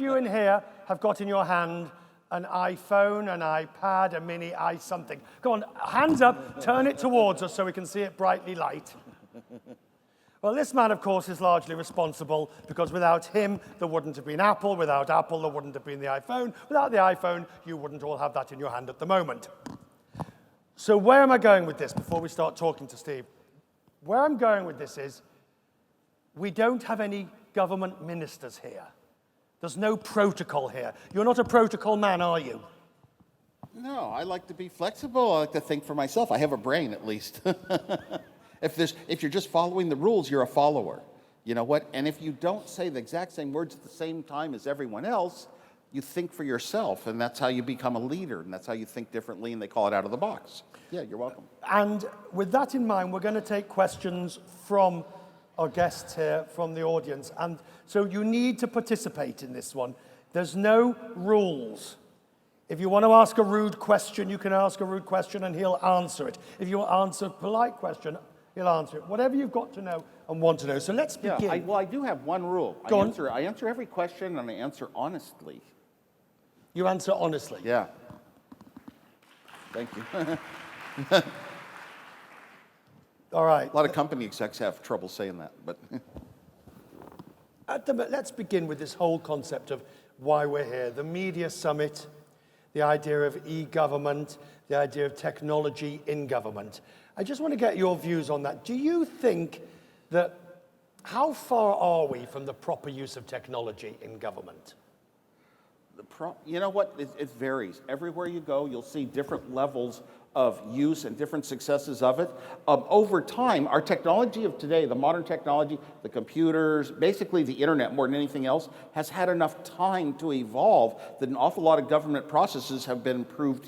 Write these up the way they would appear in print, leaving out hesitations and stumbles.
you in here have got in your hand an iPhone, an iPad, a mini something? Go on, hands up, turn it towards us so we can see it brightly light. Well, this man, of course, is largely responsible because without him, there wouldn't have been Apple. Without Apple, there wouldn't have been the iPhone. Without the iPhone, you wouldn't all have that in your hand at the moment. So where am I going with this before we start talking to Steve? Where I'm going with this is we don't have any government ministers here. There's no protocol here. You're not a protocol man, are you? No, I like to be flexible. I like to think for myself. I have a brain, at least. If you're just following the rules, you're a follower. You know what? And if you don't say the exact same words at the same time as everyone else, you think for yourself, and that's how you become a leader, and that's how you think differently, and they call it out of the box. Yeah, you're welcome. And with that in mind, we're going to take questions from our guests here, from the audience. And so you need to participate in this one. There's no rules. If you want to ask a rude question, you can ask a rude question and he'll answer it. If you answer a polite question, he'll answer it. Whatever you've got to know and want to know. So let's begin. Yeah, I do have one rule. I answer every question and I answer honestly. You answer honestly? Yeah. Thank you. All right. A lot of company execs have trouble saying that, but. Let's begin with this whole concept of why we're here. The media summit, the idea of e-government, the idea of technology in government. I just want to get your views on that. Do you think that, how far are we from the proper use of technology in government? You know what, it varies. Everywhere you go, you'll see different levels of use and different successes of it. Over time, our technology of today, the modern technology, the computers, basically the internet more than anything else, has had enough time to evolve that an awful lot of government processes have been improved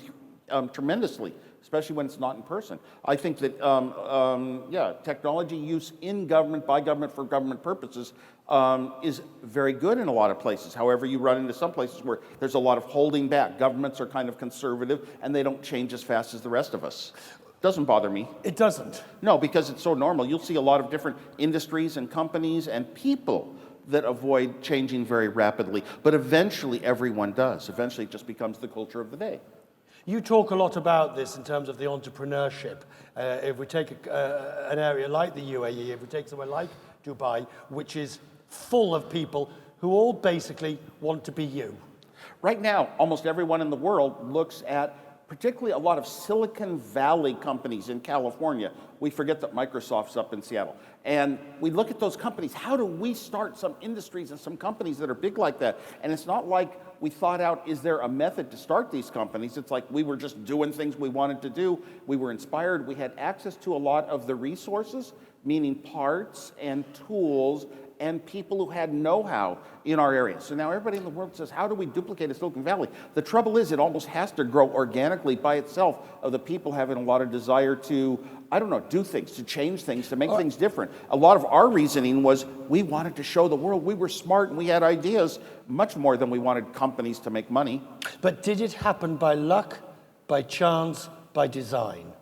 tremendously, especially when it's not in person. I think that, technology use in government, by government, for government purposes is very good in a lot of places. However, you run into some places where there's a lot of holding back. Governments are kind of conservative, and they don't change as fast as the rest of us. Doesn't bother me. It doesn't? No, because it's so normal. You'll see a lot of different industries and companies and people that avoid changing very rapidly. But eventually, everyone does. Eventually, it just becomes the culture of the day. You talk a lot about this in terms of the entrepreneurship. If we take an area like the UAE, if we take somewhere like Dubai, which is full of people who all basically want to be you. Right now, almost everyone in the world looks at particularly a lot of Silicon Valley companies in California. We forget that Microsoft's up in Seattle. And we look at those companies. How do we start some industries and some companies that are big like that? And it's not like we thought out, is there a method to start these companies? It's like we were just doing things we wanted to do. We were inspired. We had access to a lot of the resources, meaning parts and tools and people who had know-how in our area. So now everybody in the world says, how do we duplicate a Silicon Valley? The trouble is it almost has to grow organically by itself of the people having a lot of desire to, I don't know, do things, to change things, to make things different. A lot of our reasoning was we wanted to show the world we were smart and we had ideas much more than we wanted companies to make money. But did it happen by luck, by chance, by design?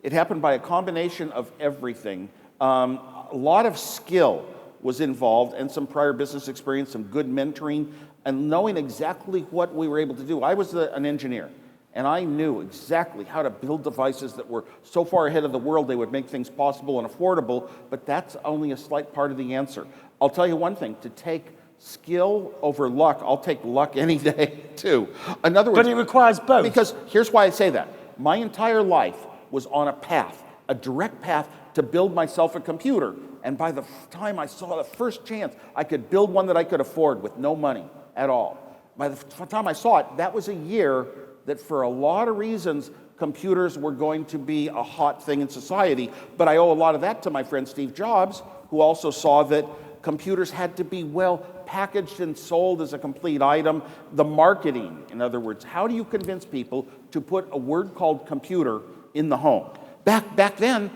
It happened by a combination of everything. A lot of skill was involved and some prior business experience, some good mentoring, and knowing exactly what we were able to do. I was an engineer, and I knew exactly how to build devices that were so far ahead of the world they would make things possible and affordable, but that's only a slight part of the answer. I'll tell you one thing, to take skill over luck, I'll take luck any day too. In other words, but it requires both. Because here's why I say that. My entire life was on a path, a direct path to build myself a computer. And by the time I saw the first chance, I could build one that I could afford with no money at all. By the time I saw it, that was a year that for a lot of reasons, computers were going to be a hot thing in society. But I owe a lot of that to my friend Steve Jobs, who also saw that computers had to be well packaged and sold as a complete item. The marketing, in other words, how do you convince people to put a word called computer in the home? Back then,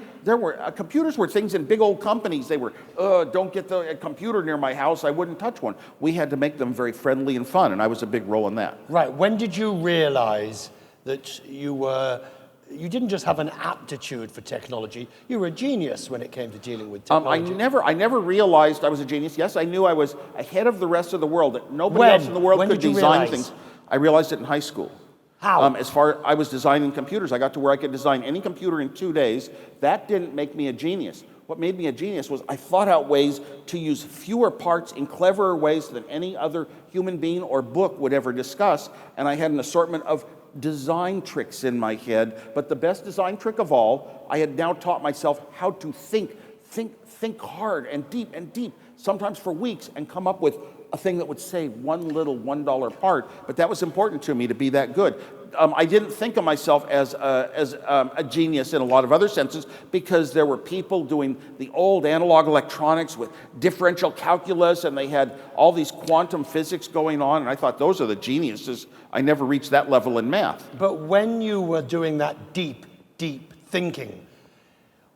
computers were things in big old companies. They were, don't get a computer near my house, I wouldn't touch one. We had to make them very friendly and fun, and I was a big role in that. Right, when did you realize that you were you didn't just have an aptitude for technology, you were a genius when it came to dealing with technology. I never realized I was a genius. Yes, I knew I was ahead of the rest of the world, that nobody else in the world could design things. I realized it in high school. How? I was designing computers. I got to where I could design any computer in 2 days. That didn't make me a genius. What made me a genius was I thought out ways to use fewer parts in cleverer ways than any other human being or book would ever discuss. And I had an assortment of design tricks in my head. But the best design trick of all, I had now taught myself how to think hard and deep, sometimes for weeks, and come up with a thing that would save one little $1 part. But that was important to me to be that good. I didn't think of myself as a genius in a lot of other senses, because there were people doing the old analog electronics with differential calculus, and they had all these quantum physics going on, and I thought those are the geniuses. I never reached that level in math. But when you were doing that deep thinking,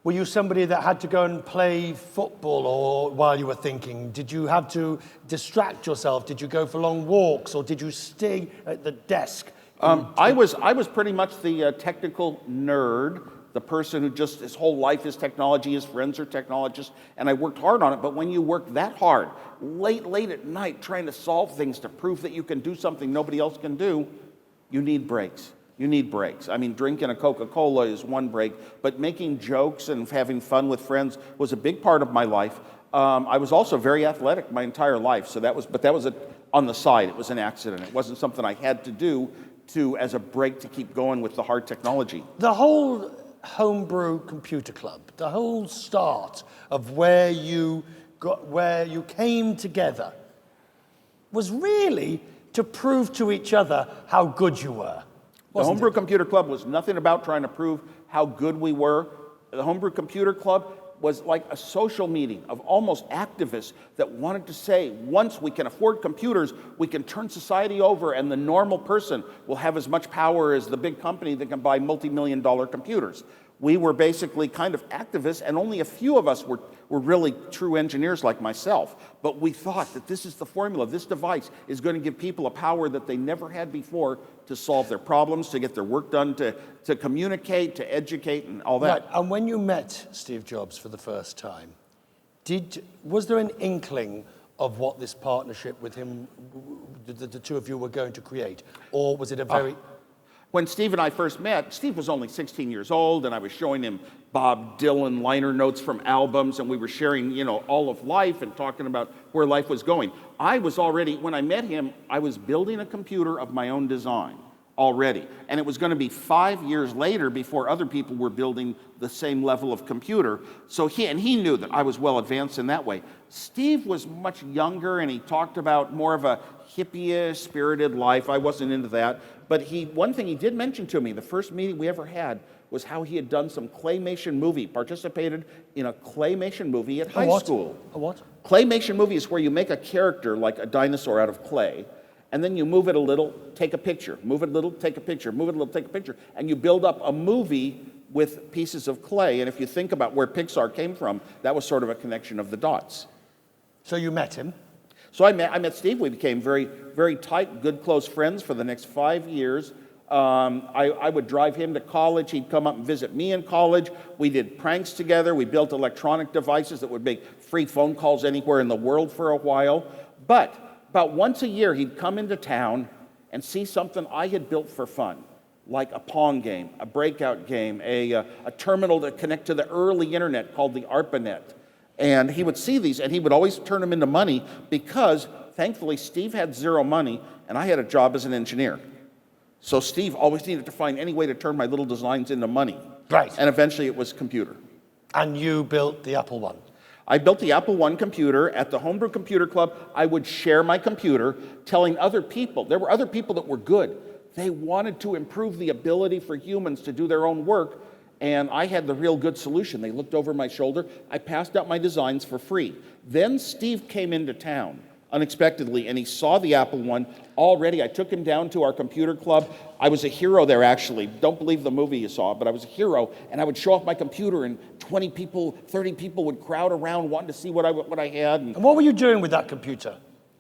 were you somebody that had to go and play football or while you were thinking? Did you have to distract yourself? Did you go for long walks, or did you stay at the desk? I was pretty much the technical nerd, the person who just his whole life is technology, his friends are technologists, and I worked hard on it. But when you work that hard, late at night, trying to solve things to prove that you can do something nobody else can do, you need breaks. You need breaks. I mean, drinking a Coca-Cola is one break, but making jokes and having fun with friends was a big part of my life. I was also very athletic my entire life, so that was on the side. It was an accident. It wasn't something I had to do as a break to keep going with the hard technology. The whole Homebrew Computer Club, the whole start of where you came together, was really to prove to each other how good you were. The Homebrew Computer Club was nothing about trying to prove how good we were. The Homebrew Computer Club was like a social meeting of almost activists that wanted to say, once we can afford computers, we can turn society over, and the normal person will have as much power as the big company that can buy multi-million-dollar computers. We were basically kind of activists, and only a few of us were really true engineers like myself. But we thought that this is the formula. This device is going to give people a power that they never had before to solve their problems, to get their work done, to communicate, to educate, and all that. Right. And when you met Steve Jobs for the first time, was there an inkling of what this partnership with him, the two of you were going to create? Or was it a very... When Steve and I first met, Steve was only 16 years old, and I was showing him Bob Dylan liner notes from albums, and we were sharing, all of life and talking about where life was going. When I met him, I was building a computer of my own design already. And it was going to be 5 years later before other people were building the same level of computer. So he knew that I was well advanced in that way. Steve was much younger, and he talked about more of a hippie-ish, spirited life. I wasn't into that. But one thing he did mention to me, the first meeting we ever had, was how he had done some claymation movie, participated in a claymation movie at high school. A what? Claymation movie is where you make a character like a dinosaur out of clay, and then you move it a little, take a picture, move it a little, take a picture, move it a little, take a picture, and you build up a movie with pieces of clay. And if you think about where Pixar came from, that was sort of a connection of the dots. So you met him? So I met Steve. We became very, very tight, good, close friends for the next 5 years. I would drive him to college. He'd come up and visit me in college. We did pranks together. We built electronic devices that would make free phone calls anywhere in the world for a while. But about once a year, he'd come into town and see something I had built for fun, like a Pong game, a breakout game, a terminal to connect to the early internet called the ARPANET. And he would see these, and he would always turn them into money because, thankfully, Steve had zero money, and I had a job as an engineer. So Steve always needed to find any way to turn my little designs into money. Right. And eventually it was computer. And you built the Apple I? I built the Apple I computer at the Homebrew Computer Club. I would share my computer, telling other people. There were other people that were good. They wanted to improve the ability for humans to do their own work, and I had the real good solution. They looked over my shoulder. I passed out my designs for free. Then Steve came into town unexpectedly, and he saw the Apple I already. I took him down to our computer club. I was a hero there, actually. Don't believe the movie you saw, but I was a hero, and I would show off my computer, and 20 people, 30 people would crowd around wanting to see what I had. And what were you doing with that computer?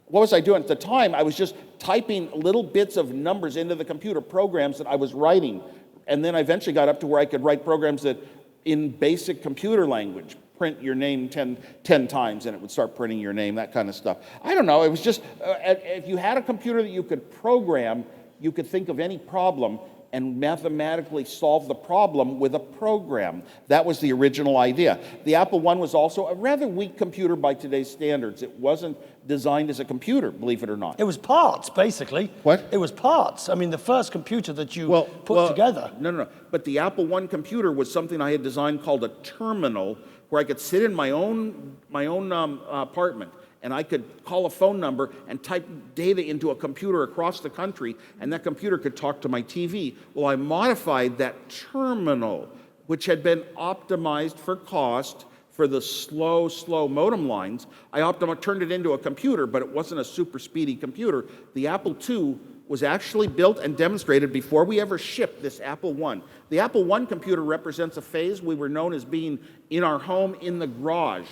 What was I doing? At the time, I was just typing little bits of numbers into the computer programs that I was writing. And then I eventually got up to where I could write programs that, in basic computer language, print your name 10 times and it would start printing your name, that kind of stuff. I don't know, it was just, if you had a computer that you could program, you could think of any problem and mathematically solve the problem with a program. That was the original idea. The Apple I was also a rather weak computer by today's standards. It wasn't designed as a computer, believe it or not. It was parts, basically. What? It was parts. I mean, the first computer that you put together. No. But the Apple I computer was something I had designed called a terminal, where I could sit in my own apartment, and I could call a phone number and type data into a computer across the country, and that computer could talk to my TV. Well, I modified that terminal, which had been optimized for cost for the slow modem lines. I turned it into a computer, but it wasn't a super speedy computer. The Apple II was actually built and demonstrated before we ever shipped this Apple I. The Apple I computer represents a phase we were known as being in our home in the garage.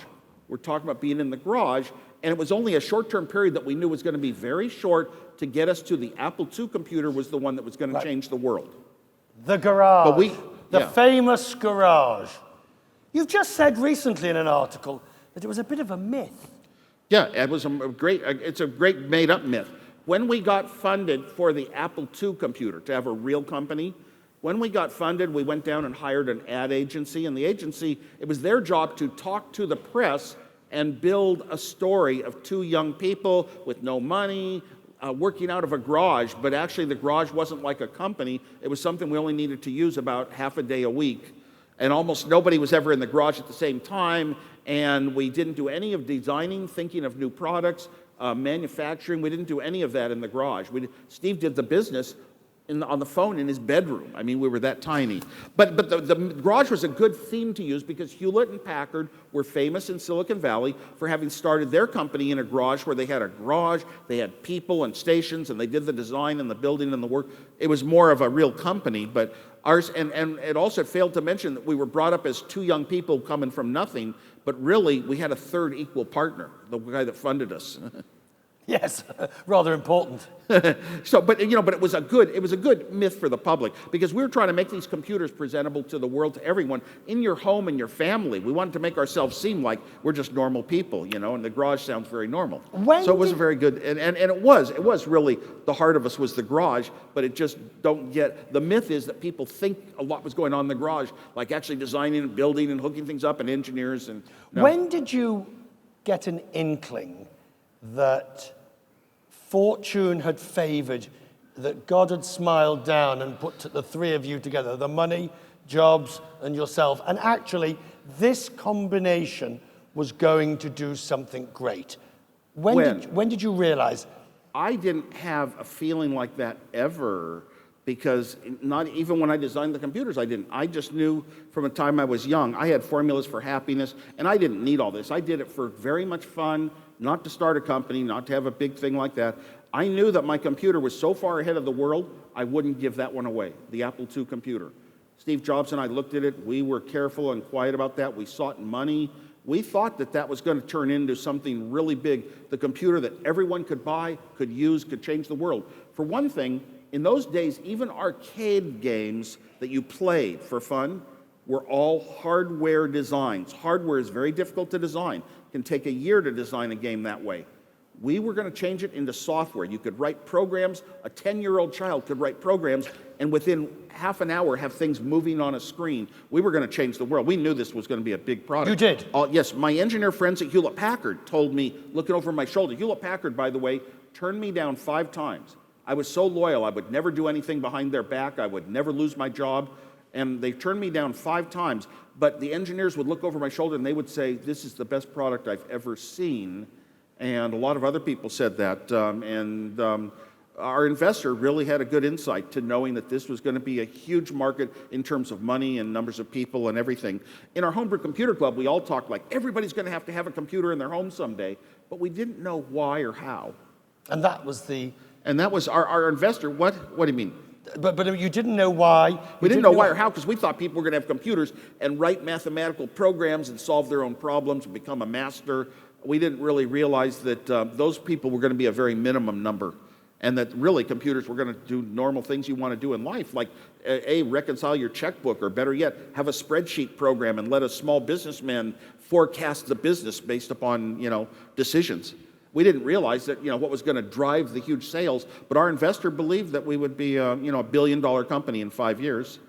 We're talking about being in the garage, and it was only a short-term period that we knew was going to be very short to get us to the Apple II computer was the one that was going to change the world. The garage. But the famous garage. You've just said recently in an article that it was a bit of a myth. Yeah, it was it's a great made-up myth. When we got funded for the Apple II computer to have a real company, when we got funded, we went down and hired an ad agency, and the agency, it was their job to talk to the press and build a story of two young people with no money, working out of a garage, but actually the garage wasn't like a company. It was something we only needed to use about half a day a week, and almost nobody was ever in the garage at the same time, and we didn't do any of designing, thinking of new products, manufacturing. We didn't do any of that in the garage. Steve did the business on the phone in his bedroom. I mean, we were that tiny. But the garage was a good theme to use because Hewlett-Packard were famous in Silicon Valley for having started their company in a garage where they had a garage, they had people and stations, and they did the design and the building and the work. It was more of a real company, but ours, and it also failed to mention that we were brought up as two young people coming from nothing, but really we had a third equal partner, the guy that funded us. Yes, rather important. But it was a good myth for the public because we were trying to make these computers presentable to the world, to everyone, in your home and your family. We wanted to make ourselves seem like we're just normal people, and the garage sounds very normal. So it was a very good, and it was really, the heart of us was the garage, but it just don't get, the myth is that people think a lot was going on in the garage, like actually designing and building and hooking things up and engineers. And When did you get an inkling that fortune had favored, that God had smiled down and put the three of you together, the money, jobs, and yourself, and actually this combination was going to do something great? When did you realize? I didn't have a feeling like that ever, because not even when I designed the computers, I didn't. I just knew from the time I was young, I had formulas for happiness, and I didn't need all this. I did it for very much fun, not to start a company, not to have a big thing like that. I knew that my computer was so far ahead of the world, I wouldn't give that one away, the Apple II computer. Steve Jobs and I looked at it. We were careful and quiet about that. We sought money. We thought that was going to turn into something really big, the computer that everyone could buy, could use, could change the world. For one thing, in those days, even arcade games that you played for fun were all hardware designs. Hardware is very difficult to design. It can take a year to design a game that way. We were going to change it into software. You could write programs. A 10-year-old child could write programs and within half an hour have things moving on a screen. We were going to change the world. We knew this was going to be a big product. You did? Yes. My engineer friends at Hewlett-Packard told me, looking over my shoulder, Hewlett-Packard, by the way, turned me down 5 times. I was so loyal. I would never do anything behind their back. I would never lose my job. And they turned me down 5 times. But the engineers would look over my shoulder and they would say, this is the best product I've ever seen. And a lot of other people said that. Our investor really had a good insight to knowing that this was going to be a huge market in terms of money and numbers of people and everything. In our Homebrew Computer Club, we all talked like everybody's going to have a computer in their home someday, but we didn't know why or how. And that was our investor. What do you mean? But you didn't know why. We didn't know why or how, because we thought people were going to have computers and write mathematical programs and solve their own problems and become a master. We didn't really realize that those people were going to be a very minimum number. And that really computers were going to do normal things you want to do in life, like reconcile your checkbook, or better yet, have a spreadsheet program and let a small businessman forecast the business based upon, decisions. We didn't realize that, what was going to drive the huge sales, but our investor believed that we would be, a $1 billion company in 5 years.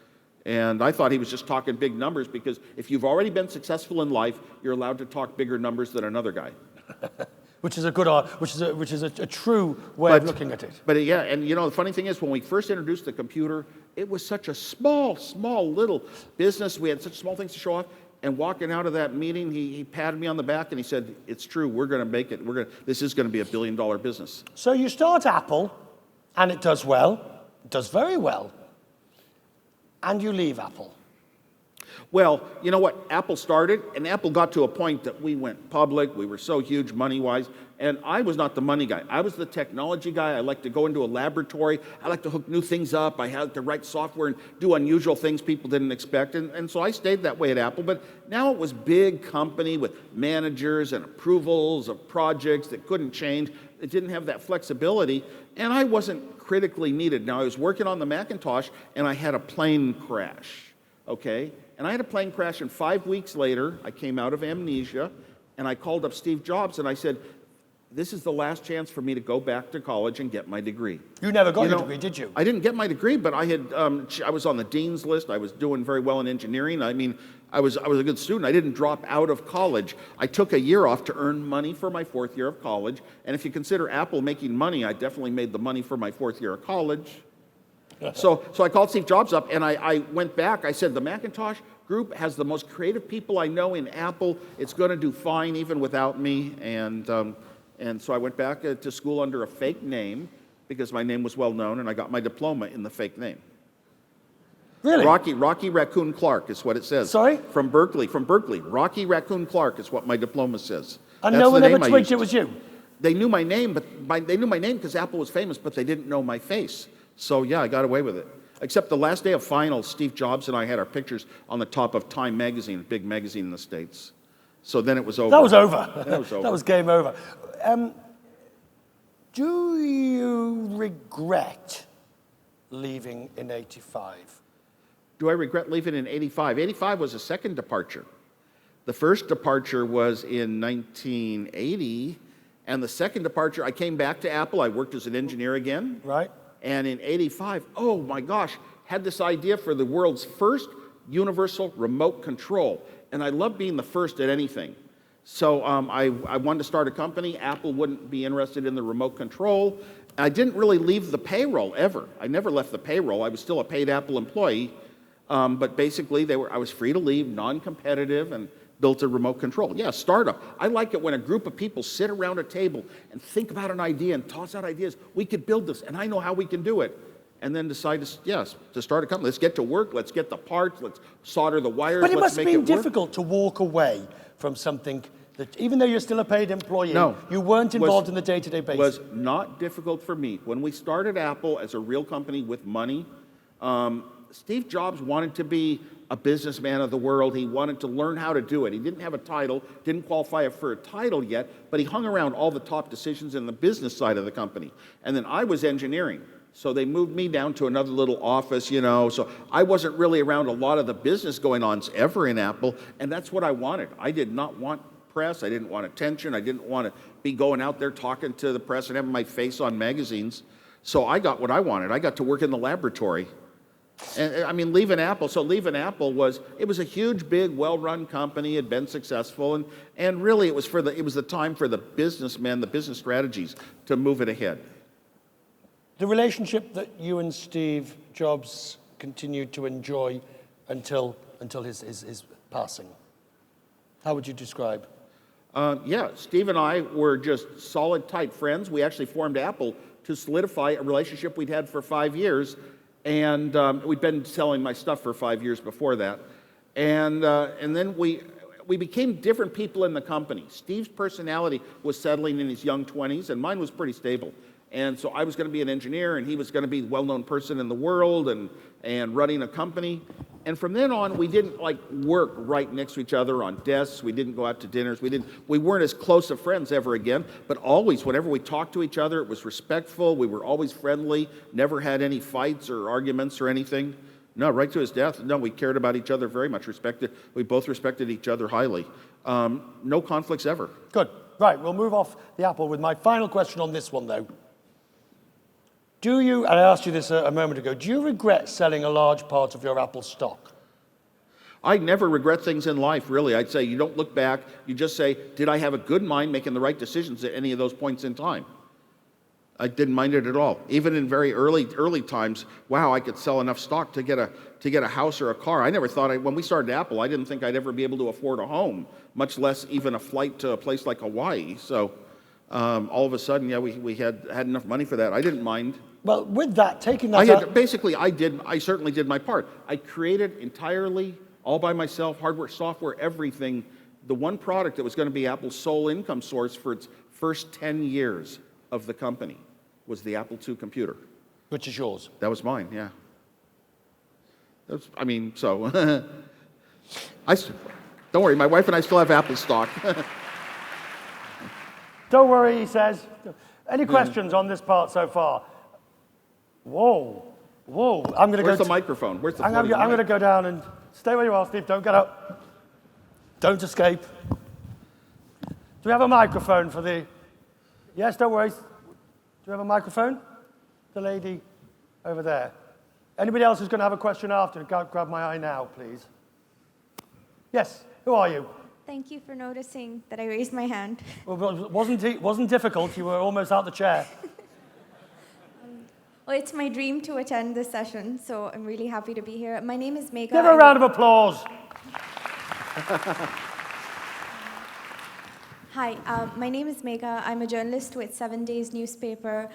And I thought he was just talking big numbers, because if you've already been successful in life, you're allowed to talk bigger numbers than another guy. Which is a true way of looking at it. But yeah, and the funny thing is, when we first introduced the computer, it was such a small little business. We had such small things to show off. And walking out of that meeting, he patted me on the back and he said, "It's true. We're going to make it. This is going to be $1 billion business." So you start Apple, and it does well. It does very well. And you leave Apple. Well, you know what? Apple started, and Apple got to a point that we went public. We were so huge money-wise, and I was not the money guy. I was the technology guy. I like to go into a laboratory. I like to hook new things up. I like to write software and do unusual things people didn't expect, and so I stayed that way at Apple. But now it was big company with managers and approvals of projects that couldn't change. It didn't have that flexibility, and I wasn't critically needed. Now, I was working on the Macintosh, and I had a plane crash, okay? And I had a plane crash, and 5 weeks later, I came out of amnesia, and I called up Steve Jobs, and I said, "This is the last chance for me to go back to college and get my degree." You never got your degree, did you? I didn't get my degree, but I was on the dean's list. I was doing very well in engineering. I mean, I was a good student. I didn't drop out of college. I took a year off to earn money for my 4th year of college, and if you consider Apple making money, I definitely made the money for my 4th year of college. So I called Steve Jobs up, and I went back. I said, "The Macintosh group has the most creative people I know in Apple. It's going to do fine even without me." And so I went back to school under a fake name, because my name was well known, and I got my diploma in the fake name. Really? Rocky Raccoon Clark is what it says. Sorry? From Berkeley. Rocky Raccoon Clark is what my diploma says. And That's no one the ever name I twigged used. it was you? They knew my name, they knew my name because Apple was famous, but they didn't know my face. So yeah, I got away with it. Except the last day of finals, Steve Jobs and I had our pictures on the top of Time magazine, a big magazine in the States. So then it was over. That was over. That was over. That was game over. Do you regret leaving in '85? Do I regret leaving in '85? '85 was a second departure. The first departure was in 1980, and the second departure, I came back to Apple. I worked as an engineer again. Right. And in '85, oh my gosh, had this idea for the world's first universal remote control. And I love being the first at anything. So I wanted to start a company. Apple wouldn't be interested in the remote control. I didn't really leave the payroll ever. I never left the payroll. I was still a paid Apple employee. But basically, I was free to leave, non-competitive, and built a remote control. Yeah, startup. I like it when a group of people sit around a table and think about an idea and toss out ideas. We could build this, and I know how we can do it. And then decide to start a company. Let's get to work. Let's get the parts. Let's solder the wires. But it let's must have been difficult to walk away from something that, even though you're still a paid employee, you weren't involved in the day-to-day basis. It was not difficult for me. When we started Apple as a real company with money, Steve Jobs wanted to be a businessman of the world. He wanted to learn how to do it. He didn't have a title, didn't qualify for a title yet, but he hung around all the top decisions in the business side of the company. And then I was engineering. So they moved me down to another little office, so I wasn't really around a lot of the business going on ever in Apple, and that's what I wanted. I did not want press. I didn't want attention. I didn't want to be going out there talking to the press and having my face on magazines. So I got what I wanted. I got to work in the laboratory. And I mean, leaving Apple was a huge, big, well-run company. It had been successful, and really it was the time for the businessmen, the business strategies to move it ahead. The relationship that you and Steve Jobs continued to enjoy until his passing, how would you describe? Steve and I were just solid, tight friends. We actually formed Apple to solidify a relationship we'd had for 5 years, and we'd been selling my stuff for 5 years before that. And then we became different people in the company. Steve's personality was settling in his young 20s, and mine was pretty stable. And so I was going to be an engineer, and he was going to be a well-known person in the world and running a company. And from then on, we didn't like work right next to each other on desks. We didn't go out to dinners. We weren't as close of friends ever again. But always, whenever we talked to each other, it was respectful. We were always friendly. Never had any fights or arguments or anything. No, right to his death. No, we cared about each other very much. We both respected each other highly. No conflicts ever. Good. Right, we'll move off the Apple with my final question on this one, though. Do you, and I asked you this a moment ago, do you regret selling a large part of your Apple stock? I never regret things in life, really. I'd say you don't look back. You just say, did I have a good mind making the right decisions at any of those points in time? I didn't mind it at all. Even in very early times, wow, I could sell enough stock to get a house or a car. I never thought, when we started Apple, I didn't think I'd ever be able to afford a home, much less even a flight to a place like Hawaii. So all of a sudden, yeah, we had enough money for that. I didn't mind. Well, with that, taking that out... I certainly did my part. I created entirely, all by myself, hardware, software, everything. The one product that was going to be Apple's sole income source for its first 10 years of the company was the Apple II computer. Which is yours? That was mine, yeah. Don't worry, my wife and I still have Apple stock. Don't worry, he says. Any questions on this part so far? Whoa. I'm going to go... Where's the microphone? Where's the I'm going to go down and... Stay where you are, Steve. Don't get up. Don't escape. Do we have a microphone for the... Yes, don't worry. Do we have a microphone? The lady over there. Anybody else who's going to have a question after? Grab my eye now, please. Yes, who are you? Thank you for noticing that I raised my hand. Well, it wasn't difficult. You were almost out the chair. Well, it's my dream to attend this session, so I'm really happy to be here. My name is Megha. Give her a round of applause. Hi, my name is Megha. I'm a journalist with 7 Days newspaper.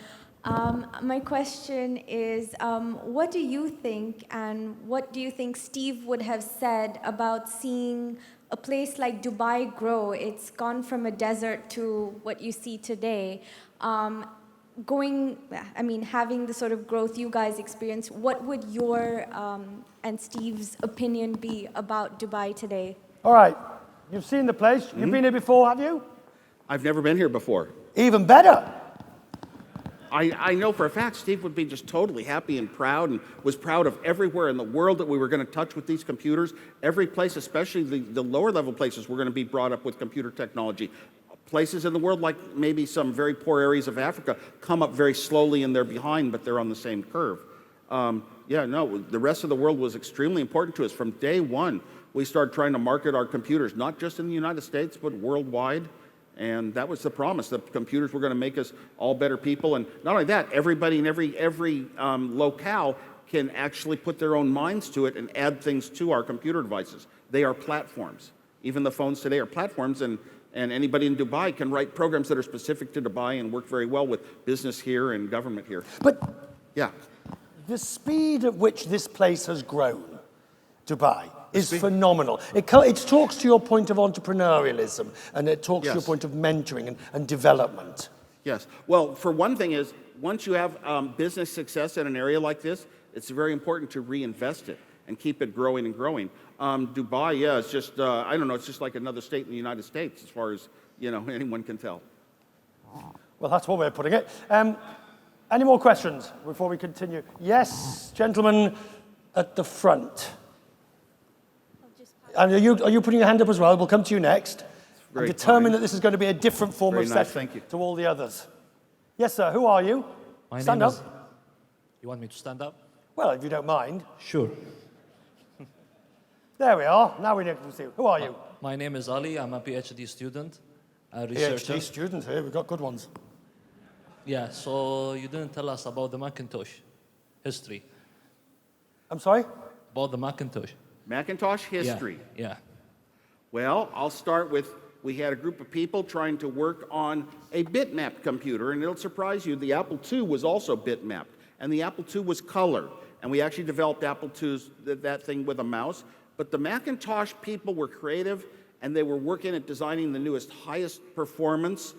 My question is, what do you think, and what do you think Steve would have said about seeing a place like Dubai grow? It's gone from a desert to what you see today. Having the sort of growth you guys experience, what would your and Steve's opinion be about Dubai today? All right. You've seen the place. Mm-hmm. You've been here before, have you? I've never been here before. Even better. I know for a fact Steve would be just totally happy and proud, and was proud of everywhere in the world that we were going to touch with these computers. Every place, especially the lower level places, were going to be brought up with computer technology. Places in the world, like maybe some very poor areas of Africa, come up very slowly and they're behind, but they're on the same curve. The rest of the world was extremely important to us. From day one, we started trying to market our computers, not just in the United States, but worldwide. And that was the promise, that computers were going to make us all better people. And not only that, everybody in every locale can actually put their own minds to it and add things to our computer devices. They are platforms. Even the phones today are platforms, and anybody in Dubai can write programs that are specific to Dubai and work very well with business here and government here. But yeah, the speed at which this place has grown, Dubai, is phenomenal. It talks to your point of entrepreneurialism, and it talks to your point of mentoring and development. Yes. Well, for one thing is, once you have business success in an area like this, it's very important to reinvest it and keep it growing and growing. Dubai, yeah, it's just, I don't know, it's just like another state in the United States as far as, anyone can tell. Well, that's one way of putting it. Any more questions before we continue? Yes, gentlemen at the front. And are you putting your hand up as well? We'll come to you next. I'm determined that this is going to be a different form of session to all the others. Yes, sir. Who are you? Stand up. You want me to stand up? Well, if you don't mind. Sure. There we are. Now we need to see. Who are you? My name is Ali. I'm a PhD student, a researcher. PhD student here. We've got good ones. Yeah, so you didn't tell us about the Macintosh history. I'm sorry? About the Macintosh. Macintosh history. Yeah. Well, I'll start with, we had a group of people trying to work on a bitmapped computer, and it'll surprise you, the Apple II was also bitmapped, and the Apple II was color, and we actually developed Apple II's, that thing with a mouse. But the Macintosh people were creative, and they were working at designing the newest, highest performance,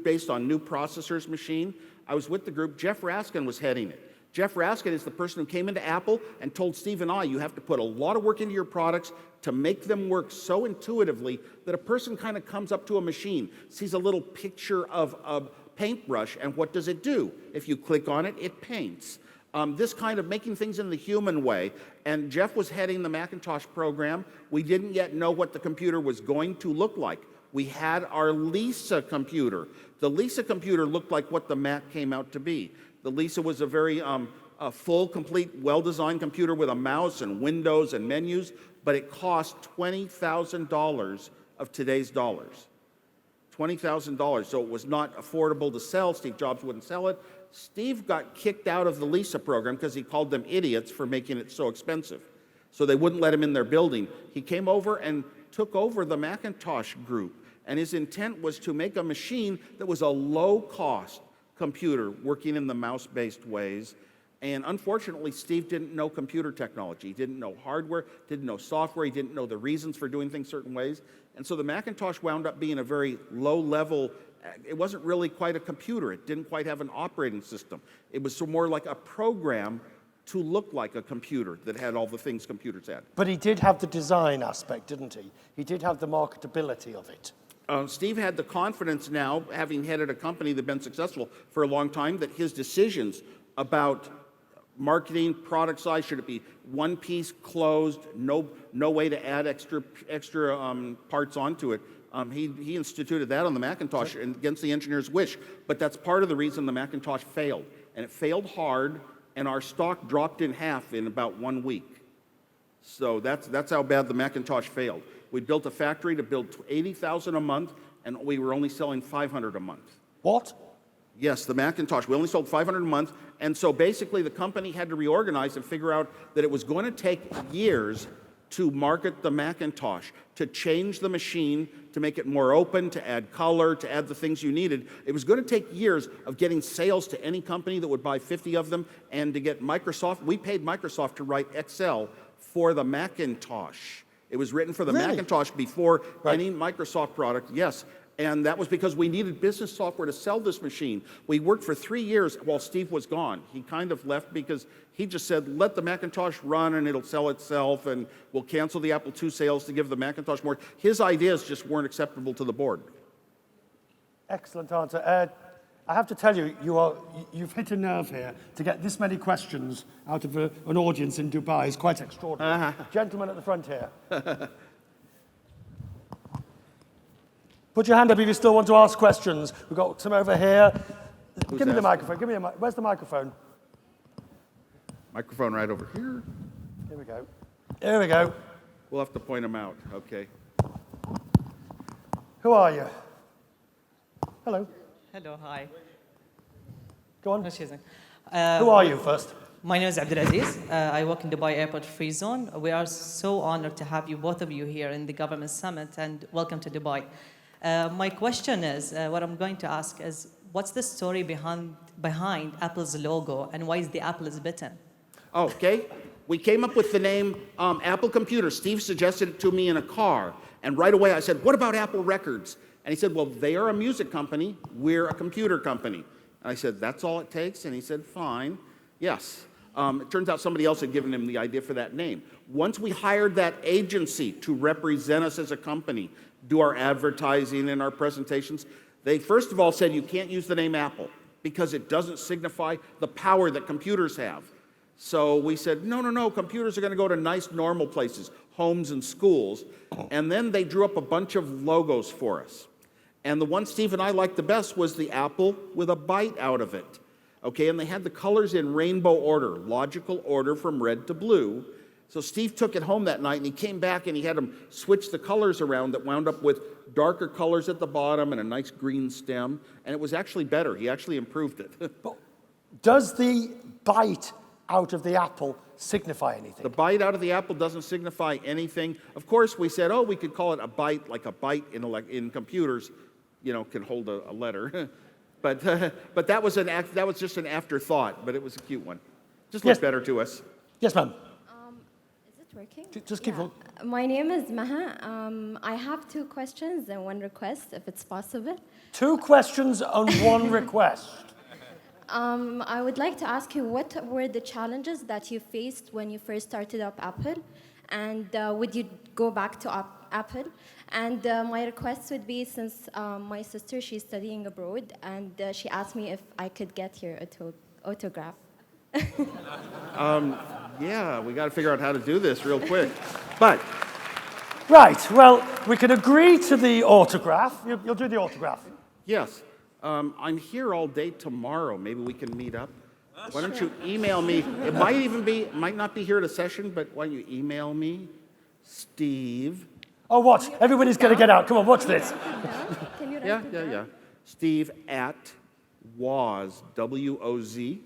based on new processors machine. I was with the group. Jeff Raskin was heading it. Jeff Raskin is the person who came into Apple and told Steve and I, you have to put a lot of work into your products to make them work so intuitively that a person kind of comes up to a machine, sees a little picture of a paintbrush, and what does it do? If you click on it, it paints. This kind of making things in the human way. And Jeff was heading the Macintosh program. We didn't yet know what the computer was going to look like. We had our Lisa computer. The Lisa computer looked like what the Mac came out to be. The Lisa was a very full, complete, well-designed computer with a mouse and windows and menus, but it cost $20,000 of today's dollars. $20,000, so it was not affordable to sell. Steve Jobs wouldn't sell it. Steve got kicked out of the Lisa program because he called them idiots for making it so expensive. So they wouldn't let him in their building. He came over and took over the Macintosh group, and his intent was to make a machine that was a low-cost computer working in the mouse-based ways. And unfortunately, Steve didn't know computer technology. He didn't know hardware, didn't know software, he didn't know the reasons for doing things certain ways. And so the Macintosh wound up being a very low-level, it wasn't really quite a computer. It didn't quite have an operating system. It was more like a program to look like a computer that had all the things computers had. But he did have the design aspect, didn't he? He did have the marketability of it. Steve had the confidence now, having headed a company that had been successful for a long time, that his decisions about marketing, product size, should it be one piece, closed, no way to add extra parts onto it. He instituted that on the Macintosh against the engineer's wish. But that's part of the reason the Macintosh failed. And it failed hard, and our stock dropped in half in about 1 week. So that's how bad the Macintosh failed. We built a factory to build 80,000 a month, and we were only selling 500 a month. What? Yes, the Macintosh. We only sold 500 a month, and so basically the company had to reorganize and figure out that it was going to take years to market the Macintosh, to change the machine, to make it more open, to add color, to add the things you needed. It was going to take years of getting sales to any company that would buy 50 of them, and to get Microsoft. We paid Microsoft to write Excel for the Macintosh. It was written for the Macintosh before any Microsoft product, yes. And that was because we needed business software to sell this machine. We worked for 3 years while Steve was gone. He kind of left because he just said, let the Macintosh run and it'll sell itself, and we'll cancel the Apple II sales to give the Macintosh more. His ideas just weren't acceptable to the board. Excellent answer. I have to tell you, you've hit a nerve here. To get this many questions out of an audience in Dubai is quite extraordinary. Gentleman at the front here. Put your hand up if you still want to ask questions. We've got some over here. Give me the microphone. Give me where's the microphone? Microphone right over here. Here we go. Here we go. We'll have to point them out, okay. Who are you? Hello. Hello, hi. Go on. Who Who are you first? My name is Abdulaziz. I work in Dubai Airport Free Zone. We are so honored to have you, both of you, here in the Government Summit, and welcome to Dubai. My question is, what I'm going to ask is, what's the story behind Apple's logo, and why is the apple is bitten? Okay. We came up with the name Apple Computer. Steve suggested it to me in a car. And right away I said, what about Apple Records? And he said, well, they are a music company. We're a computer company. And I said, that's all it takes? And he said, fine. Yes. It turns out somebody else had given him the idea for that name. Once we hired that agency to represent us as a company, do our advertising and our presentations, they first of all said you can't use the name Apple because it doesn't signify the power that computers have. So we said, no, computers are going to go to nice, normal places, homes and schools. And then they drew up a bunch of logos for us. And the one Steve and I liked the best was the apple with a bite out of it. Okay, and they had the colors in rainbow order, logical order from red to blue. So Steve took it home that night, and he came back and he had them switch the colors around that wound up with darker colors at the bottom and a nice green stem. And it was actually better. He actually improved it. But does the bite out of the apple signify anything? The bite out of the apple doesn't signify anything. Of course, we said, we could call it a bite, like a bite in computers, can hold a letter. But that was just an afterthought, but it was a cute one. Just looked better to us. Yes, ma'am. Is it working? Just keep on. My name is Maha. I have 2 questions and 1 request, if it's possible. 2 questions and 1 request. I would like to ask you, what were the challenges that you faced when you first started up Apple? And would you go back to Apple? And my request would be, since my sister, she's studying abroad, and she asked me if I could get your autograph. Yeah, we got to figure out how to do this real quick. But Right, well, we can agree to the autograph. You'll do the autograph. yes, I'm here all day tomorrow. Maybe we can meet up. Why don't you email me? It might not be here at a session, but why don't you email me, Steve? Oh, watch. Everybody's going to get out. Come on, watch this. Can you write it down? Yeah. Steve at woz.org.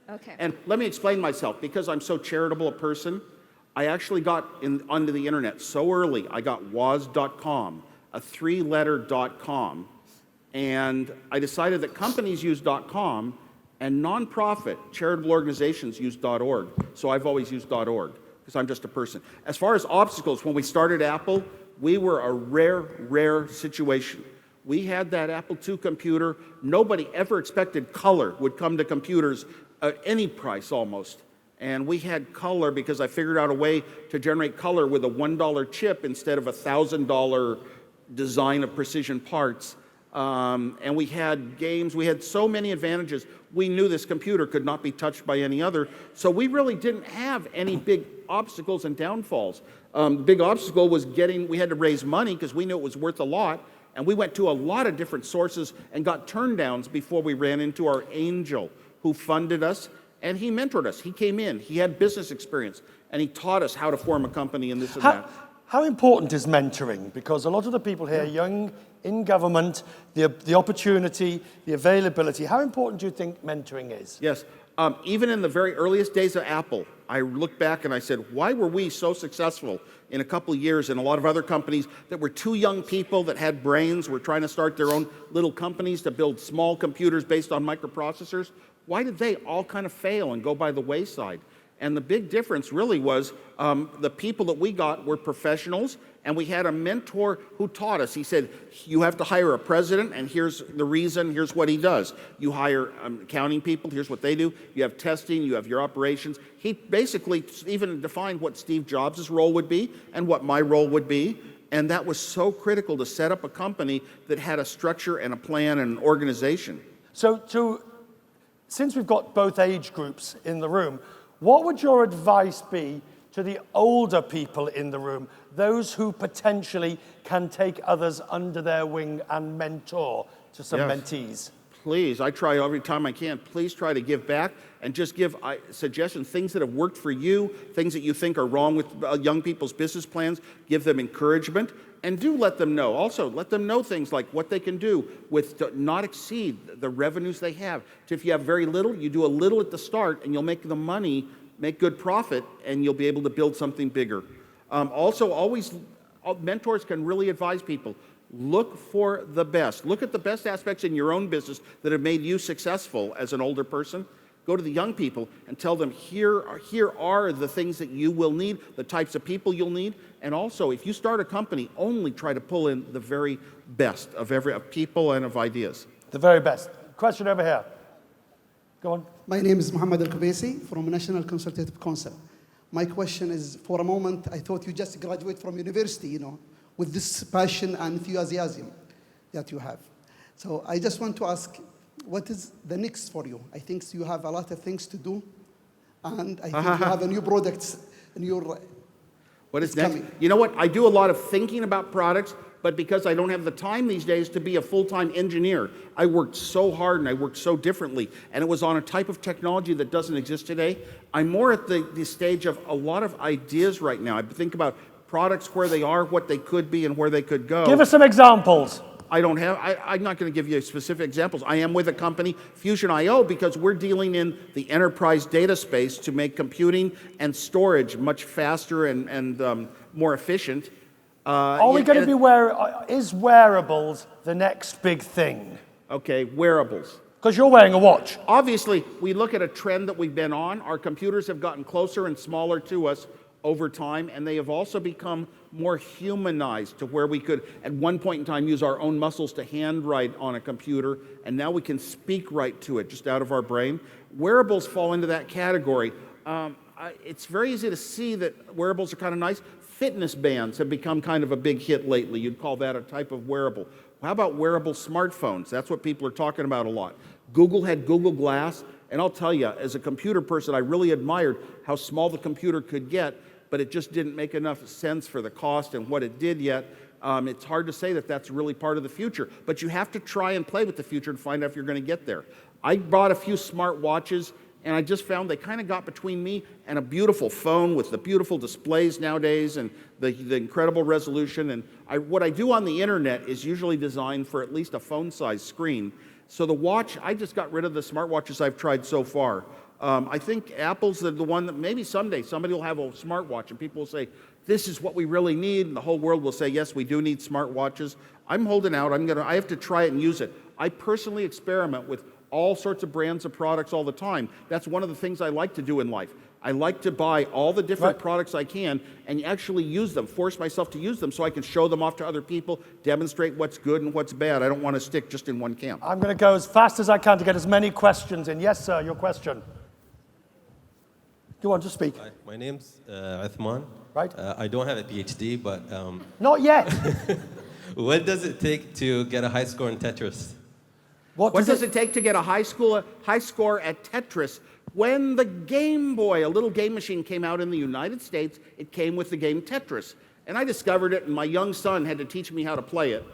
Okay. And let me explain myself. Because I'm so charitable a person, I actually got onto the internet so early. I got woz.com, a 3-letter .com. And I decided that companies use .com and nonprofit charitable organizations use .org. So I've always used .org because I'm just a person. As far as obstacles, when we started Apple, we were a rare situation. We had that Apple II computer. Nobody ever expected color would come to computers at any price almost. And we had color because I figured out a way to generate color with a $1 chip instead of a $1,000 design of precision parts. And we had games. We had so many advantages. We knew this computer could not be touched by any other. So we really didn't have any big obstacles and downfalls. The big obstacle was we had to raise money because we knew it was worth a lot. And we went to a lot of different sources and got turndowns before we ran into our angel, who funded us, and he mentored us. He came in, he had business experience, and he taught us how to form a company and this and that. How important is mentoring? Because a lot of the people here, young, in government, the opportunity, the availability, how important do you think mentoring is? Yes. Even in the very earliest days of Apple, I look back and I said, why were we so successful in a couple of years and a lot of other companies that were two young people that had brains, were trying to start their own little companies to build small computers based on microprocessors? Why did they all kind of fail and go by the wayside? And the big difference really was the people that we got were professionals, and we had a mentor who taught us. He said, you have to hire a president, and here's the reason, here's what he does. You hire accounting people, here's what they do. You have testing, you have your operations. He basically even defined what Steve Jobs' role would be and what my role would be. And that was so critical to set up a company that had a structure and a plan and an organization. So since we've got both age groups in the room, what would your advice be to the older people in the room, those who potentially can take others under their wing and mentor to some mentees? Please, I try every time I can. Please try to give back and just give suggestions, things that have worked for you, things that you think are wrong with young people's business plans. Give them encouragement. And do let them know. Also, let them know things like what they can do with to not exceed the revenues they have. So if you have very little, you do a little at the start, and you'll make the money, make good profit, and you'll be able to build something bigger. Also, always, mentors can really advise people. Look for the best. Look at the best aspects in your own business that have made you successful as an older person. Go to the young people and tell them, here are the things that you will need, the types of people you'll need. And also, if you start a company, only try to pull in the very best of people and of ideas. The very best. Question over here. Go on. My name is Mohammed Al-Kubaisi from National Consultative Council. My question is, for a moment, I thought you just graduated from university, with this passion and enthusiasm that you have. So I just want to ask, what is the next for you? I think you have a lot of things to do, and I think you have a new products in your... What is next? You know what? I do a lot of thinking about products, but because I don't have the time these days to be a full-time engineer, I worked so hard and I worked so differently, and it was on a type of technology that doesn't exist today. I'm more at the stage of a lot of ideas right now. I think about products, where they are, what they could be, and where they could go. Give us some examples. I'm not going to give you specific examples. I am with a company, Fusion.io, because we're dealing in the enterprise data space to make computing and storage much faster and more efficient. Are we going to be is wearables the next big thing? Okay, wearables. Because you're wearing a watch. Obviously, we look at a trend that we've been on. Our computers have gotten closer and smaller to us over time, and they have also become more humanized to where we could, at one point in time, use our own muscles to handwrite on a computer, and now we can speak right to it just out of our brain. Wearables fall into that category. It's very easy to see that wearables are kind of nice. Fitness bands have become kind of a big hit lately. You'd call that a type of wearable. How about wearable smartphones? That's what people are talking about a lot. Google had Google Glass, and I'll tell you, as a computer person, I really admired how small the computer could get, but it just didn't make enough sense for the cost and what it did yet. It's hard to say that that's really part of the future, but you have to try and play with the future and find out if you're going to get there. I bought a few smart watches, and I just found they kind of got between me and a beautiful phone with the beautiful displays nowadays and the incredible resolution. And what I do on the internet is usually designed for at least a phone-sized screen. So the watch, I just got rid of the smartwatches I've tried so far. I think Apple's the one that maybe someday somebody will have a smartwatch and people will say, this is what we really need, and the whole world will say, yes, we do need smartwatches. I'm holding out. I have to try it and use it. I personally experiment with all sorts of brands of products all the time. That's one of the things I like to do in life. I like to buy all the different products I can and actually use them, force myself to use them so I can show them off to other people, demonstrate what's good and what's bad. I don't want to stick just in one camp. I'm going to go as fast as I can to get as many questions in. Yes, sir, your question. Go on, just speak. Hi, my name's Uthman. Right. I don't have a PhD, but Not yet. what does it take to get a high score in Tetris? What does it take to get a high score at Tetris? When the Game Boy, a little game machine, came out in the United States, it came with the game Tetris. And I discovered it, and my young son had to teach me how to play it.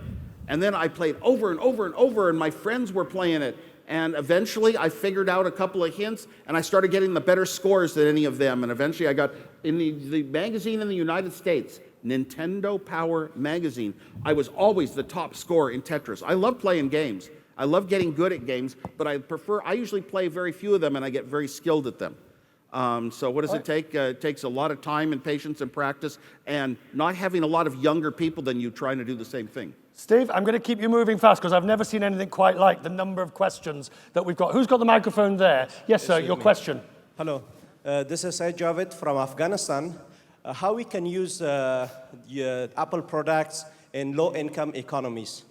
And then I played over and over and over, and my friends were playing it. And eventually I figured out a couple of hints, and I started getting the better scores than any of them. And eventually I got, in the magazine in the United States, Nintendo Power Magazine, I was always the top scorer in Tetris. I love playing games. I love getting good at games, but I usually play very few of them, and I get very skilled at them. So what does it take? It takes a lot of time and patience and practice, and not having a lot of younger people than you trying to do the same thing. Steve, I'm going to keep you moving fast because I've never seen anything quite like the number of questions that we've got. Who's got the microphone there? Yes, sir, your question. Hello, this is Said Javed from Afghanistan. How we can use Apple products in low-income economies?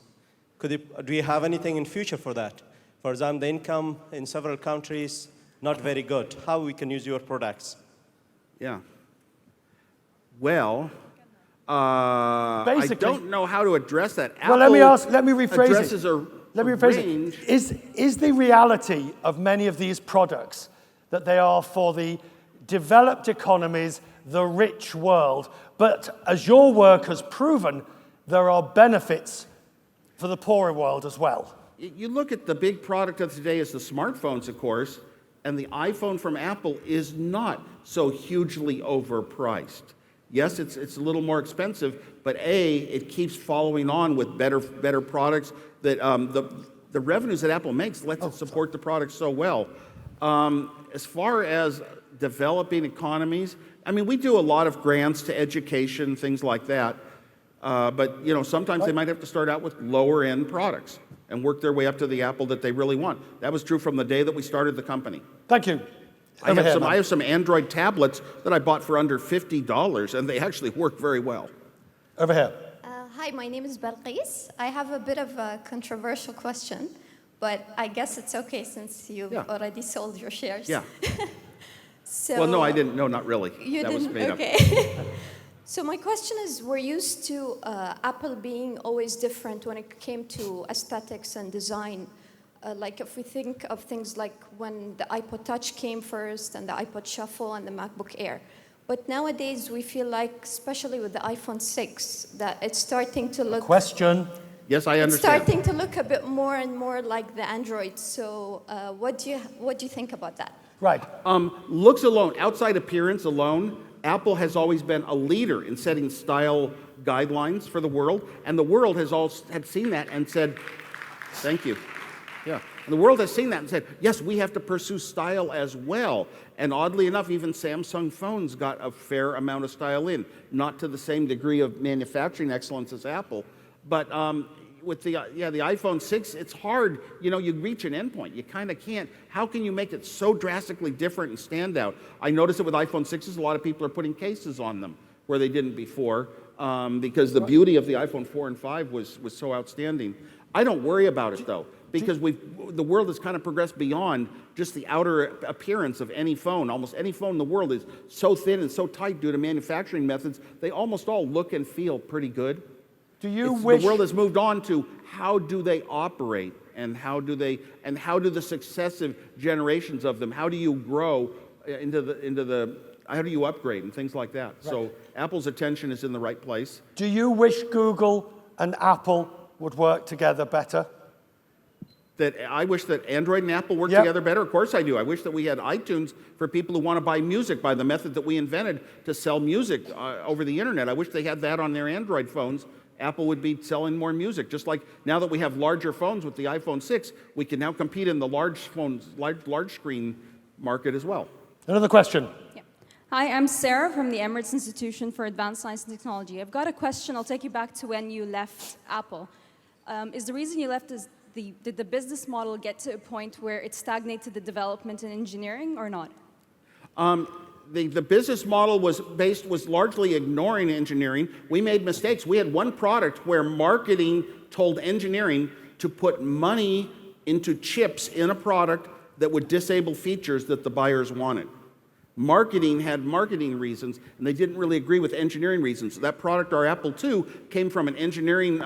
Do you have anything in future for that? For example, the income in several countries not very good. How we can use your products? Yeah. Well, I don't know how to address that. Well, let me rephrase addresses it. Let me rephrase it. Is the reality of many of these products that they are for the developed economies, the rich world, but as your work has proven, there are benefits for the poorer world as well? You look at the big product of today is the smartphones, of course, and the iPhone from Apple is not so hugely overpriced. Yes, it's a little more expensive, but it keeps following on with better products. That the revenues that Apple makes lets it support the product so well. As far as developing economies, I mean, we do a lot of grants to education, things like that. But sometimes they might have to start out with lower end products and work their way up to the Apple that they really want. That was true from the day that we started the company. Thank you. I have some Android tablets that I bought for under $50, and they actually work very well. Over here. Hi, my name is Balqis. I have a bit of a controversial question, but I guess it's okay since you've already sold your shares. Yeah. So, well, no, I didn't. No, not really. You that didn't? was made okay. So my question is, we're used to Apple being always different when it came to aesthetics and design. Like if we think of things like when the iPod Touch came first and the iPod Shuffle and the MacBook Air. But nowadays we feel like, especially with the iPhone 6, that it's starting to look... Question. Yes, I understand. It's starting to look a bit more and more like the Android. So what do you think about that? Right. Looks alone, outside appearance alone, Apple has always been a leader in setting style guidelines for the world, and the world had seen that and said, thank you. Yeah. And the world has seen that and said, yes, we have to pursue style as well. And oddly enough, even Samsung phones got a fair amount of style in, not to the same degree of manufacturing excellence as Apple. But with the iPhone 6, it's hard. You know, you reach an endpoint. You kind of can't. How can you make it so drastically different and stand out? I noticed it with iPhone 6s. A lot of people are putting cases on them where they didn't before because the beauty of the iPhone 4 and 5 was so outstanding. I don't worry about it, though, because the world has kind of progressed beyond just the outer appearance of any phone. Almost any phone in the world is so thin and so tight due to manufacturing methods, they almost all look and feel pretty good. Do you wish... The world has moved on to how do they operate and how do the successive generations of them, how do you grow how do you upgrade and things like that. Right. So Apple's attention is in the right place. Do you wish Google and Apple would work together better? I wish that Android and Apple worked together better. Of course I do. I wish that we had iTunes for people who want to buy music by the method that we invented to sell music over the internet. I wish they had that on their Android phones. Apple would be selling more music. Just like now that we have larger phones with the iPhone 6, we can now compete in the large screen market as well. Another question. Yeah. Hi, I'm Sarah from the Emirates Institution for Advanced Science and Technology. I've got a question. I'll take you back to when you left Apple. Is the reason you left did the business model get to a point where it stagnated the development in engineering or not? The business model was largely ignoring engineering. We made mistakes. We had one product where marketing told engineering to put money into chips in a product that would disable features that the buyers wanted. Marketing had marketing reasons, and they didn't really agree with engineering reasons. So that product, our Apple II, came from an engineering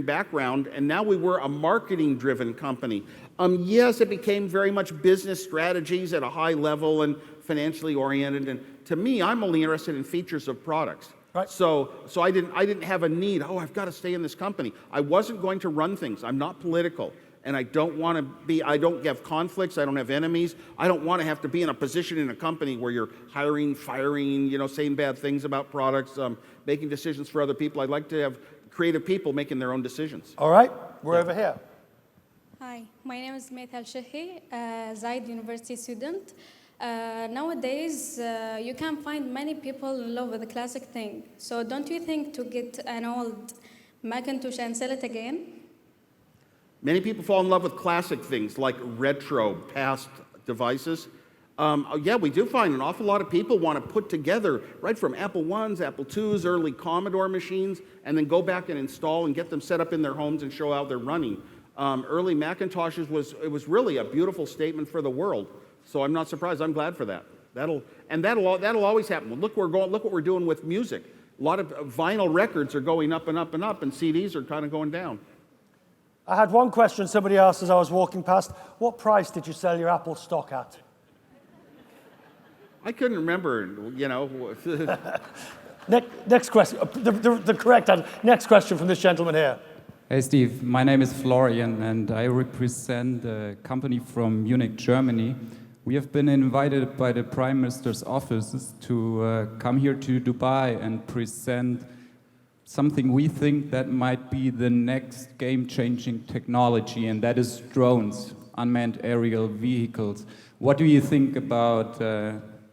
background, and now we were a marketing-driven company. Yes, it became very much business strategies at a high level and financially oriented. And to me, I'm only interested in features of products. Right. So I didn't have a need. Oh, I've got to stay in this company. I wasn't going to run things. I'm not political, and I don't want to be. I don't have conflicts. I don't have enemies. I don't want to have to be in a position in a company where you're hiring, firing, saying bad things about products, making decisions for other people. I'd like to have creative people making their own decisions. All right, we're over here. Hi, my name is Mayth Al-Shahi, Zaid University student. Nowadays, you can find many people in love with the classic thing. So don't you think to get an old Macintosh and sell it again? Many people fall in love with classic things like retro, past devices. Yeah, we do find an awful lot of people want to put together, right from Apple I's, Apple II's, early Commodore machines, and then go back and install and get them set up in their homes and show how they're running. Early Macintoshes was really a beautiful statement for the world. So I'm not surprised. I'm glad for that. That'll always happen. Look what we're doing with music. A lot of vinyl records are going up and up and up, and CDs are kind of going down. I had one question somebody asked as I was walking past. What price did you sell your Apple stock at? I couldn't remember, Next question. The correct answer. Next question from this gentleman here. Hey Steve, my name is Florian and I represent a company from Munich, Germany. We have been invited by the Prime Minister's offices to come here to Dubai and present something we think that might be the next game-changing technology, and that is drones, unmanned aerial vehicles. What do you think about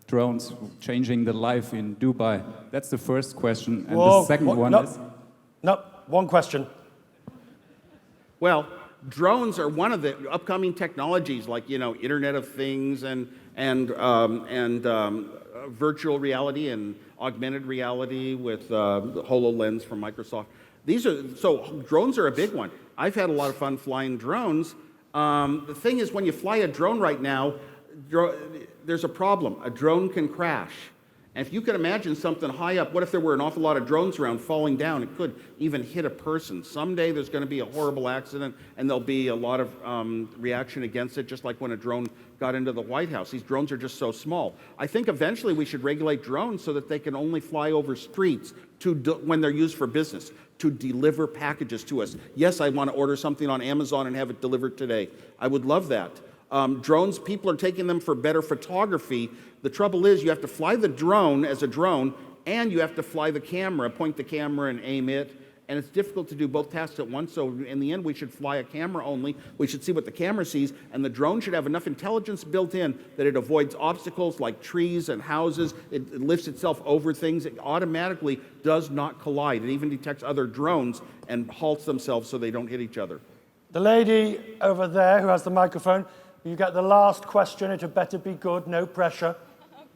drones changing the life in Dubai? That's the first question. And the second one is... No, one question. Well, drones are one of the upcoming technologies, like Internet of Things and virtual reality and augmented reality with HoloLens from Microsoft. So drones are a big one. I've had a lot of fun flying drones. The thing is, when you fly a drone right now, there's a problem. A drone can crash. And if you can imagine something high up, what if there were an awful lot of drones around falling down? It could even hit a person. Someday there's going to be a horrible accident, and there'll be a lot of reaction against it, just like when a drone got into the White House. These drones are just so small. I think eventually we should regulate drones so that they can only fly over streets when they're used for business, to deliver packages to us. Yes, I want to order something on Amazon and have it delivered today. I would love that. Drones, people are taking them for better photography. The trouble is you have to fly the drone as a drone, and you have to fly the camera, point the camera and aim it, and it's difficult to do both tasks at once, so in the end we should fly a camera only. We should see what the camera sees, and the drone should have enough intelligence built in that it avoids obstacles like trees and houses. It lifts itself over things. It automatically does not collide. It even detects other drones and halts themselves so they don't hit each other. The lady over there who has the microphone, you get the last question. It had better be good, no pressure.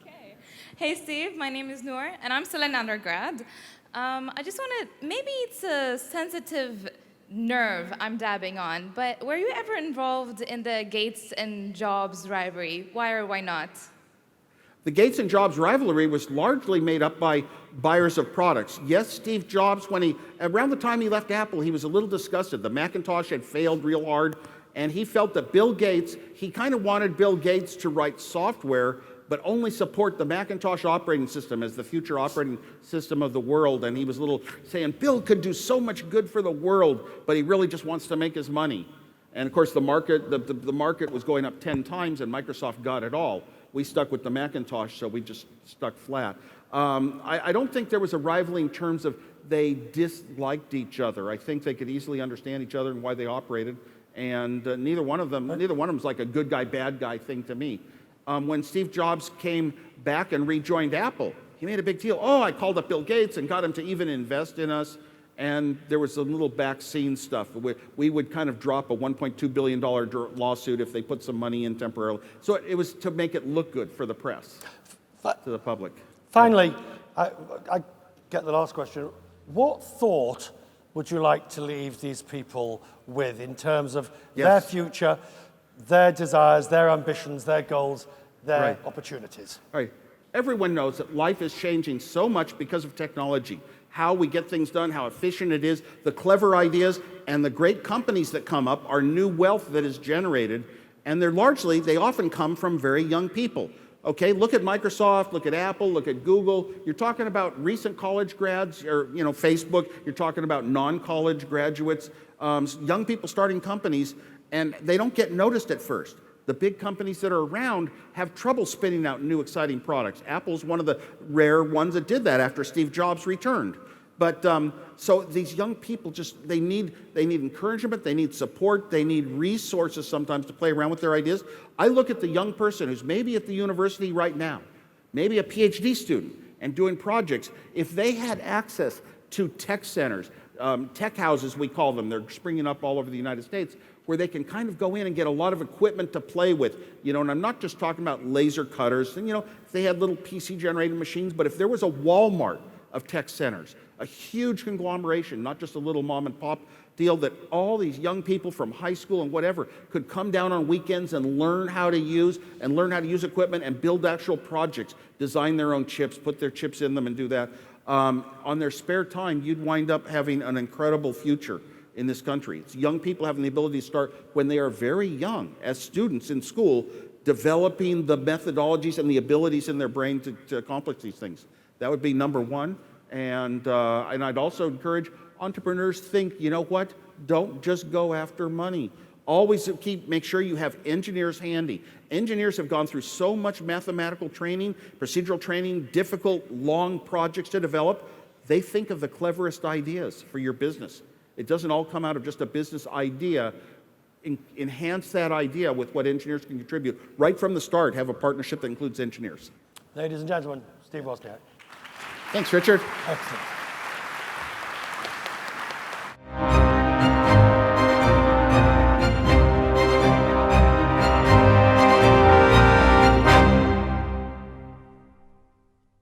Okay. Hey, Steve, my name is Noor, and I'm still an undergrad. I just want to, maybe it's a sensitive nerve I'm dabbing on, but were you ever involved in the Gates and Jobs rivalry? Why or why not? The Gates and Jobs rivalry was largely made up by buyers of products. Yes, Steve Jobs, around the time he left Apple, he was a little disgusted. The Macintosh had failed real hard, and he felt that Bill Gates, he kind of wanted Bill Gates to write software but only support the Macintosh operating system as the future operating system of the world. And he was a little saying, Bill could do so much good for the world, but he really just wants to make his money. And of course, the market was going up 10 times, and Microsoft got it all. We stuck with the Macintosh, so we just stuck flat. I don't think there was a rivalry in terms of they disliked each other. I think they could easily understand each other and why they operated. And neither one of them's like a good guy, bad guy thing to me. When Steve Jobs came back and rejoined Apple, he made a big deal. Oh, I called up Bill Gates and got him to even invest in us. And there was some little back scene stuff. We would kind of drop a $1.2 billion lawsuit if they put some money in temporarily. So it was to make it look good for the press, to the public. Finally, I get the last question. What thought would you like to leave these people with in terms of their future, their desires, their ambitions, their goals, their opportunities? Right. Everyone knows that life is changing so much because of technology. How we get things done, how efficient it is, the clever ideas, and the great companies that come up are new wealth that is generated, and they often come from very young people. Okay, look at Microsoft, look at Apple, look at Google. You're talking about recent college grads, or Facebook. You're talking about non-college graduates, young people starting companies, and they don't get noticed at first. The big companies that are around have trouble spinning out new exciting products. Apple's one of the rare ones that did that after Steve Jobs returned. But so these young people they need encouragement, they need support, they need resources sometimes to play around with their ideas. I look at the young person who's maybe at the university right now, maybe a PhD student, and doing projects. If they had access to tech centers, tech houses we call them, they're springing up all over the United States, where they can kind of go in and get a lot of equipment to play with, and I'm not just talking about laser cutters, and if they had little PC-generated machines, but if there was a Walmart of tech centers, a huge conglomeration, not just a little mom and pop deal, that all these young people from high school and whatever could come down on weekends and learn how to use equipment and build actual projects, design their own chips, put their chips in them and do that. On their spare time, you'd wind up having an incredible future in this country. It's young people having the ability to start when they are very young, as students in school, developing the methodologies and the abilities in their brain to accomplish these things. That would be number one. And I'd also encourage entrepreneurs think, don't just go after money. Always make sure you have engineers handy. Engineers have gone through so much mathematical training, procedural training, difficult, long projects to develop. They think of the cleverest ideas for your business. It doesn't all come out of just a business idea. Enhance that idea with what engineers can contribute. Right from the start, have a partnership that includes engineers. Ladies and gentlemen, Steve Wozniak. Thanks, Richard. Excellent.